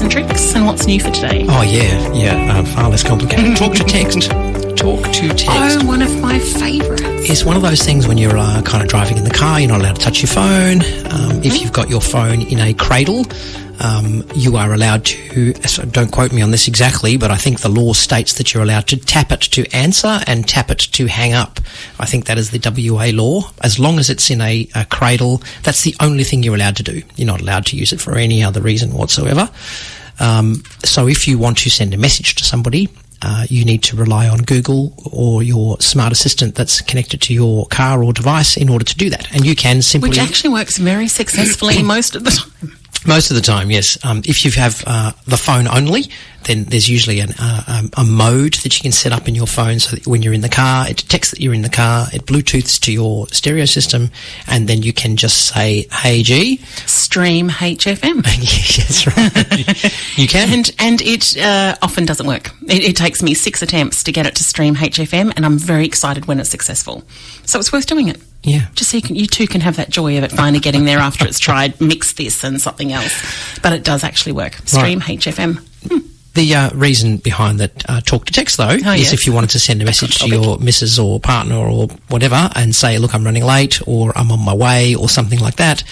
and tricks. And what's new for today? Oh, yeah, far less complicated. Talk to text. Talk to text. Oh, one of my favourites. It's one of those things when you're kind of driving in the car, you're not allowed to touch your phone. If you've got your phone in a cradle, you are allowed to, so don't quote me on this exactly, but I think the law states that you're allowed to tap it to answer and tap it to hang up. I think that is the WA law. As long as it's in a cradle, that's the only thing you're allowed to do. You're not allowed to use it for any other reason whatsoever. So if you want to send a message to somebody, you need to rely on Google or your smart assistant that's connected to your car or device in order to do that. And you can simply... Which actually works very successfully most of the time. Most of the time, yes. If you have the phone only, then there's usually a mode that you can set up in your phone so that when you're in the car, it detects that you're in the car, it Bluetooths to your stereo system, and then you can just say, "Hey G, stream HFM." Yes, right. You can. And it often doesn't work. It takes me 6 attempts to get it to stream HFM, and I'm very excited when it's successful. So it's worth doing it. Yeah. Just so you too can have that joy of it finally getting there after it's tried mix this and something else. But it does actually work. Stream HFM. The reason behind that talk to text, though, is if you wanted to send a message to your missus or partner or whatever and say, look, I'm running late or I'm on my way or something like that,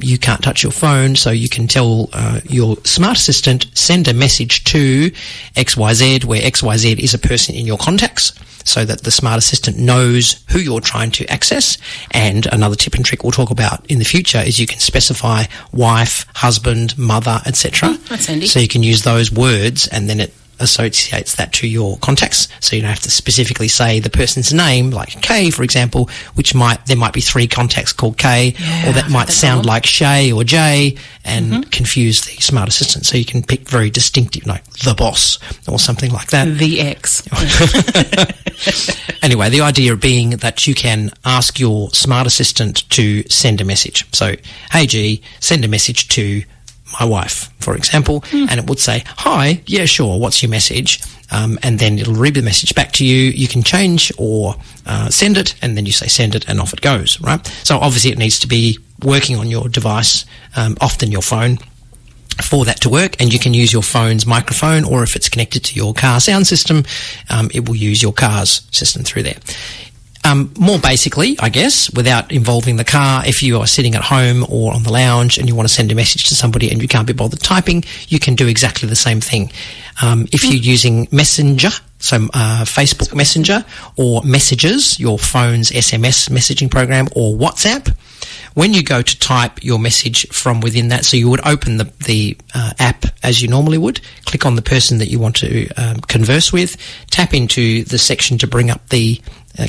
you can't touch your phone, so you can tell your smart assistant, send a message to XYZ, where XYZ is a person in your contacts, so that the smart assistant knows who you're trying to access. And another tip and trick we'll talk about in the future is you can specify wife, husband, mother, etc. That's handy. So you can use those words and then it associates that to your contacts, so you don't have to specifically say the person's name, like Kay, for example, there might be 3 contacts called Kay, or that might sound like Shay or Jay and confuse the smart assistant. So you can pick very distinctive, like the boss or something like that. The X. Anyway, the idea being that you can ask your smart assistant to send a message. So, hey G, send a message to my wife, for example, and it would say, hi, yeah, sure, what's your message? And then it'll read the message back to you. You can change or send it, and then you say send it, and off it goes, right? So obviously it needs to be working on your device, often your phone, for that to work, and you can use your phone's microphone, or if it's connected to your car sound system, it will use your car's system through there. More basically, I guess, without involving the car, if you are sitting at home or on the lounge and you want to send a message to somebody and you can't be bothered typing, you can do exactly the same thing. If you're using Messenger, so Facebook Messenger, or Messages, your phone's SMS messaging program, or WhatsApp, when you go to type your message from within that, so you would open the app as you normally would, click on the person that you want to converse with, tap into the section to bring up the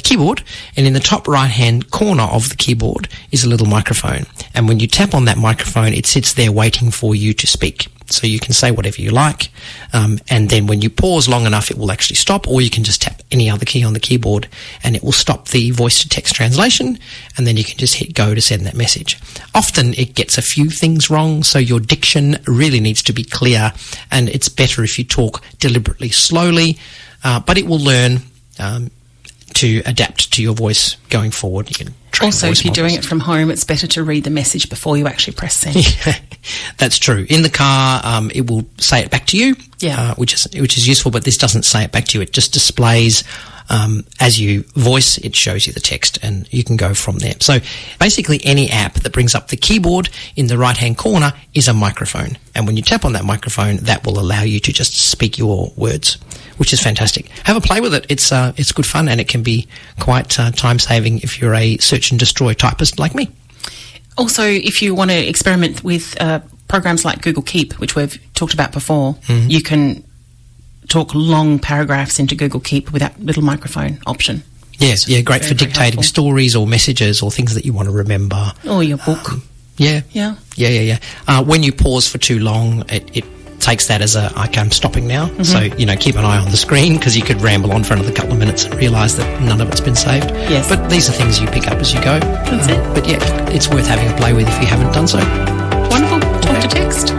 keyboard, and in the top right hand corner of the keyboard is a little microphone, and when you tap on that microphone, it sits there waiting for you to speak. So you can say whatever you like, and then when you pause long enough, it will actually stop, or you can just tap any other key on the keyboard and it will stop the voice to text translation, and then you can just hit go to send that message. Often it gets a few things wrong, so your diction really needs to be clear, and it's better if you talk deliberately slowly, but it will learn to adapt to your voice going forward. You can also, if you're doing it from home, it's better to read the message before you actually press send. Yeah, that's true. In the car, it will say it back to you, which is useful, but this doesn't say it back to you. It just displays as you voice, it shows you the text, and you can go from there. So basically any app that brings up the keyboard in the right-hand corner is a microphone, and when you tap on that microphone, that will allow you to just speak your words, which is fantastic. Have a play with it. It's good fun, and it can be quite time-saving if you're a search and destroy typist like me. Also, if you want to experiment with programs like Google Keep, which we've talked about before, you can talk long paragraphs into Google Keep with that little microphone option. Yes, yeah, great for dictating stories or messages or things that you want to remember. Or your book. Yeah. Yeah. When you pause for too long, it takes that as I'm stopping now. So, keep an eye on the screen, because you could ramble on for another couple of minutes and realise that none of it's been saved. Yes. But these are things you pick up as you go. That's it. But yeah, it's worth having a play with if you haven't done so. Wonderful. Talk to text.